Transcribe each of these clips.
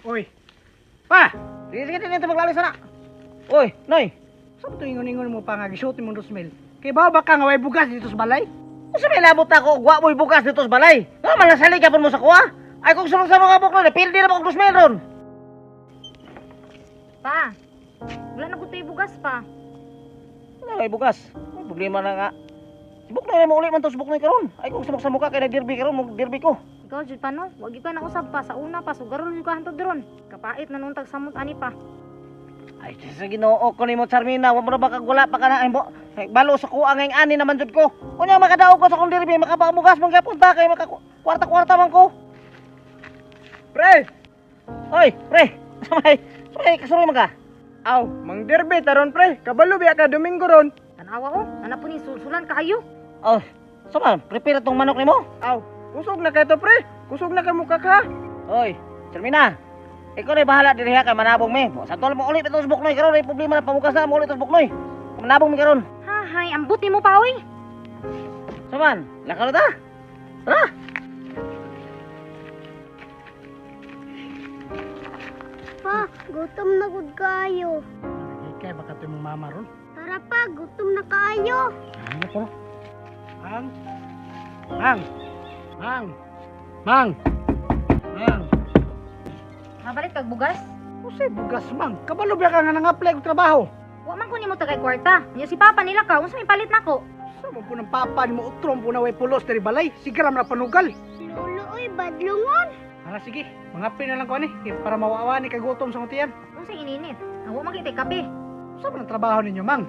Oy. Pa! Sige, sige, dito maglalis na. Uy, Noy. Saan ito ingon-ingon mo pa nga gisuot mo Rosmel? Kay ba ka nga way bugas dito sa balay? Kung sa may labot ako, guwa mo'y bukas dito sa balay. Nga, malasali ka po mo sa kuha. Ay, kung sunod-sunod ka po ko, napildi na po kung Rosmel ron. Pa, wala na gusto bugas pa. Ano may bukas? May problema na nga. Si Buknoy na mo ulit man to si Buknoy karon. Ay, kung sumok sa mukha kay nag-derby karon, mag-derby ko. Ikaw, Jud, paano? Huwag ka na usab pa. Sa una pa, sugarol yung kahantod ron. Kapait na nuntag samot ani pa. Ay, sa Ginoo ko ni mo Charmina, wa mo na ba kagwala pa ka na ay mo. Ay, balo sa kuha ngayong ani naman jud ko. Unya makadaog ko sa kong derby, makapamugas man gapunta kay makakwarta-kwarta man ko. Pre! Oy, pre. Samay, kasuloy man ka. Aw, mang derby taron pre. Kabalo biya ka Domingo ron. Tanawa ko, anak po ni sulsulan kayo. Oh, sama, prepare tong manok nimo. Aw, kusog na kayo to pre. Kusog na ka mukha ka. Oy, Charmina. Ikaw na bahala diri ha kay manabong mi. Sa tol mo ulit ito sa Buknoy karon, may problema na pamugas na mo ulit sa Buknoy. Manabong mi karon. Hahay, ambot ni mo pa, oy. Saman, lakalo ta. Tara. Pa, gutom na gud kayo. Ikay baka ito mong mama ron. Tara pa, gutom na kayo. Ano po? Mang. Mang. Mang. Mang. Mang. Mabalik kag bugas. Kasi bugas mang. Kabalo biya ka nga nang-apply og trabaho. Wa man ko nimo tagay kwarta. Nya si papa nila ka, unsa may palit nako? Sa mo po ng papa ni mo utrom po na way pulos dari balay. Sigram na panugal. Lolo, oy, badlungon. Hala sige, mga na lang ko ni para mawawa ni kagutom sa kutiyan. Unsa ininit? Awa man kitay kape. Sa man ang trabaho ninyo mang?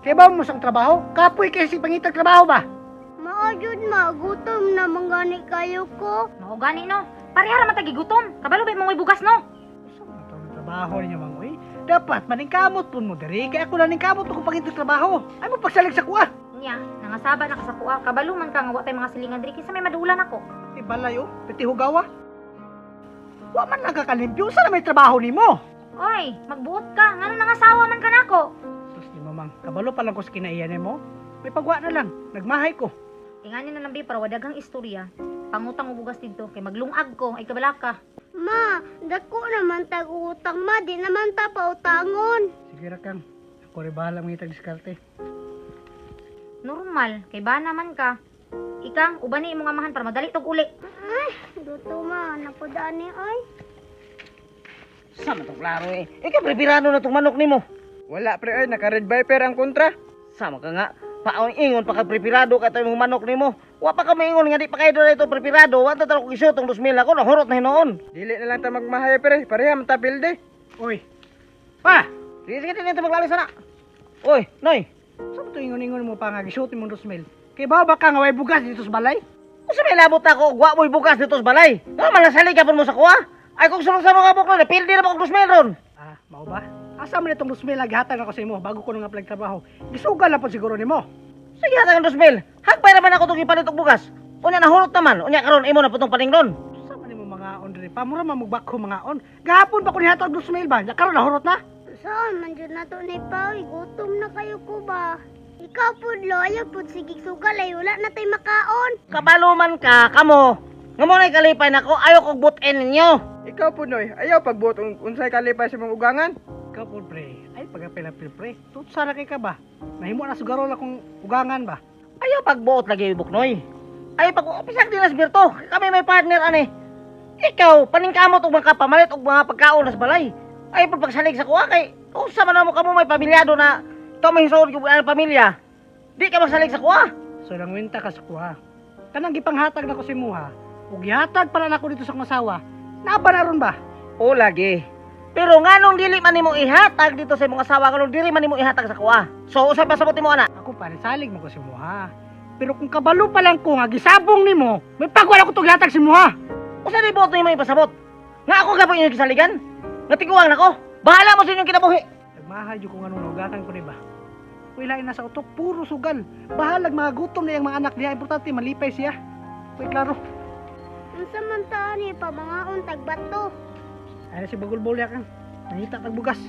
Kaya ba mo sang trabaho? Kapoy kayo si pangitag trabaho ba? Maajud ma, gutom na manggani kayo ko. Mao gani no. Parehara man tagi gutom. Kabalo ba mo bugas no? Sa man ang trabaho ninyo mang uy? Dapat maningkamot po mo diri. Kaya ako na ningkamot kung pangitag trabaho. Ay mo pagsalig sa kuha. Nya, nangasaba na ka sa kuha. Kabalo man ka nga wa tay mga silingan diri kinsa may madulan ako. Di balay oh, piti hugawa. Wa man nagkakalimpyo sa na may trabaho nimo. Oy, magbuot ka. Ngano nangasawa man ka nako? Sus ni mamang, kabalo pa lang ko sa kinaiyan mo. May pagwa na lang, nagmahay ko. Ingani na lambi para wadagang istorya. Pangutang og bugas dito kay maglungag ko ay kabalaka. Ma, dako naman tag utang ma, di naman ta pautangon. Sige ra kang, ako rin bahala mangitag diskarte. Normal, kay ba naman ka? Ikang, ubani imong amahan para madali tog uli. Ay, duto ma, napudani ay. Sama tong klaro eh. Ikaw prepirado na tong manok nimo. Wala pre ay, naka-red viper ang kontra. Sama ka nga. Paon ingon pa ka prepirado ka to imong manok nimo. Wa pa ka maingon nga di pa kayo na ito prepirado. Wa ta ko isyo tong 2,000 ako nahurot na hinoon. Dili na lang ta magmahay pre, pareha man ta pilde. Oy. Pa, Sige, sige, dito maglalis na. Uy, Noy. saan ito ingon-ingon mo pa nga gisuot mo Rosmel? Kay ba ka nga way bugas dito sa balay? Kung sa may labot ako, guwa mo'y bukas dito sa balay. Nga, malasali ka po mo sa kuha. Ay, kung sunod-sunod ka po ko, napildi na po kung 2,000 ron. Ah, mao ba? Asa man itong Rosmel naghatag ako sa imo bago ko nga apply trabaho. Gisugal na po siguro nimo. Sige, hatang 2,000. Hagpay naman ako itong ipalit og bukas. Unya nahurot naman. Unya karon imo na po itong paningron. Sa man nimo mga on diri? Pamura man magbakho mga on. Gahapon pa ko nihatag Rosmel ba? Karon nahurot na. Saan man jud na to ni pa, gutom na kayo ko ba? Ikaw pud lo, ayaw pud sige sugal ay wala na tay makaon. Kabaluman ka, kamo. Nga mo na'y kalipay na ko, ayaw kong butin ninyo. Ikaw po noy, ayaw pagbuot unsay kalipay sa mga ugangan. Ikaw po pre, ay pagapil-apil pre. Tutsa na kay ka ba? Nahimo na sugarol akong ugangan ba? Ayaw pagbuot lagi Buknoy. Ayaw pag-upisag din na Sbirto. Kami may partner, ane. Ikaw, paningkamot og mga kapamalit og mga pagkaon na sa balay. Ayaw pag pagsalig sa kuha kay, kung sa man mo ka mo may pamilyado na ito may hisood ko ang pamilya. Di ka masalig sa kuha. So nang winta ka sa kuha. Kanang gipanghatag na ko si Muha. Ug gihatag pala nako dito sa akong asawa. Naba na ron ba? O lagi. Pero nganong dili man nimo ihatag dito sa imong asawa kanong dili man nimo ihatag sa kuha. So usay pasabot nimo ana. Ako pa salig mo ko si Muha. Pero kung kabalo pa lang ko nga gisabong nimo, may pagwala ko tong gihatag si Muha. Usay di boto nimo ipasabot. Nga ako gapon inyong kisaligan. Nga tiguang nako. Bahala mo sa inyong kinabuhi. Nagmahay jud ko nga nung ugatan ko ni ba. Wala na sa utok, puro sugal. Bahalag mga gutom na yung mga anak niya. Importante, malipay siya. Uy, klaro. Unsa man ta ni pa mga untag bato. Ay na si Bagul Bolya kang. Nangita tagbugas.